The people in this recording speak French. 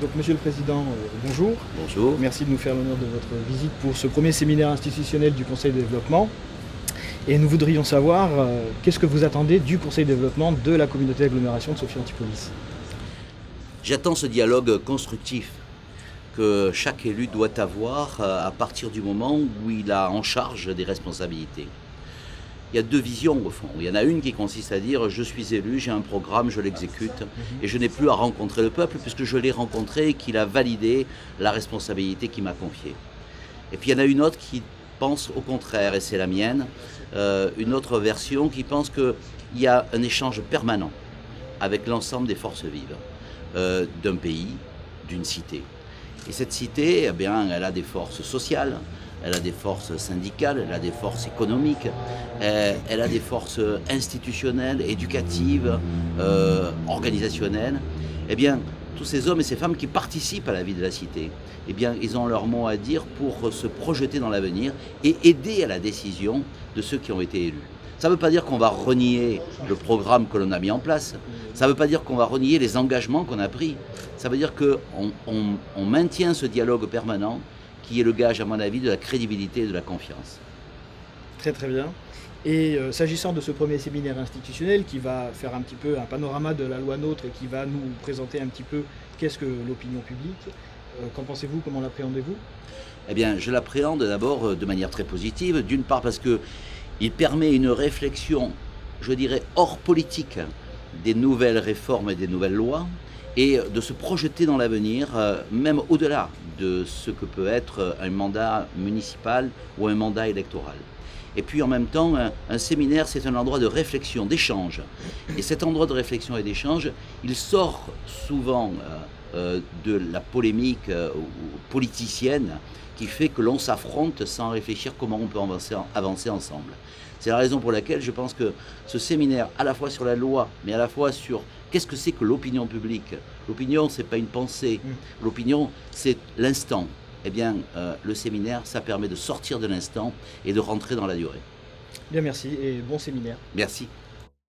Donc, Monsieur le Président, bonjour. Bonjour. Merci de nous faire l'honneur de votre visite pour ce premier séminaire institutionnel du Conseil de développement. Et nous voudrions savoir qu'est-ce que vous attendez du Conseil de développement de la communauté d'agglomération de Sophia Antipolis. J'attends ce dialogue constructif que chaque élu doit avoir à partir du moment où il a en charge des responsabilités. Il y a deux visions au fond. Il y en a une qui consiste à dire je suis élu, j'ai un programme, je l'exécute et je n'ai plus à rencontrer le peuple puisque je l'ai rencontré et qu'il a validé la responsabilité qu'il m'a confiée. Et puis il y en a une autre qui pense au contraire, et c'est la mienne, une autre version qui pense qu'il y a un échange permanent avec l'ensemble des forces vives d'un pays, d'une cité. Et cette cité, eh bien, elle a des forces sociales, elle a des forces syndicales, elle a des forces économiques, elle a des forces institutionnelles, éducatives, organisationnelles. Eh bien, tous ces hommes et ces femmes qui participent à la vie de la cité, eh bien, ils ont leur mot à dire pour se projeter dans l'avenir et aider à la décision de ceux qui ont été élus. Ça ne veut pas dire qu'on va renier le programme que l'on a mis en place. Ça ne veut pas dire qu'on va renier les engagements qu'on a pris. Ça veut dire qu'on maintient ce dialogue permanent qui est le gage, à mon avis, de la crédibilité et de la confiance. Très très bien. Et s'agissant de ce premier séminaire institutionnel qui va faire un petit peu un panorama de la loi NOTRe et qui va nous présenter un petit peu qu'est-ce que l'opinion publique, qu'en pensez-vous, comment l'appréhendez-vous ? Eh bien, je l'appréhende d'abord de manière très positive. D'une part parce qu'il permet une réflexion, je dirais, hors politique des nouvelles réformes et des nouvelles lois et de se projeter dans l'avenir, même au-delà de ce que peut être un mandat municipal ou un mandat électoral. Et puis en même temps, un séminaire, c'est un endroit de réflexion, d'échange. Et cet endroit de réflexion et d'échange, il sort souvent de la polémique politicienne qui fait que l'on s'affronte sans réfléchir comment on peut avancer ensemble. C'est la raison pour laquelle je pense que ce séminaire, à la fois sur la loi, mais à la fois sur qu'est-ce que c'est que l'opinion publique. L'opinion, ce n'est pas une pensée. L'opinion, c'est l'instant. Eh bien, le séminaire, ça permet de sortir de l'instant et de rentrer dans la durée. Bien, merci et bon séminaire. Merci.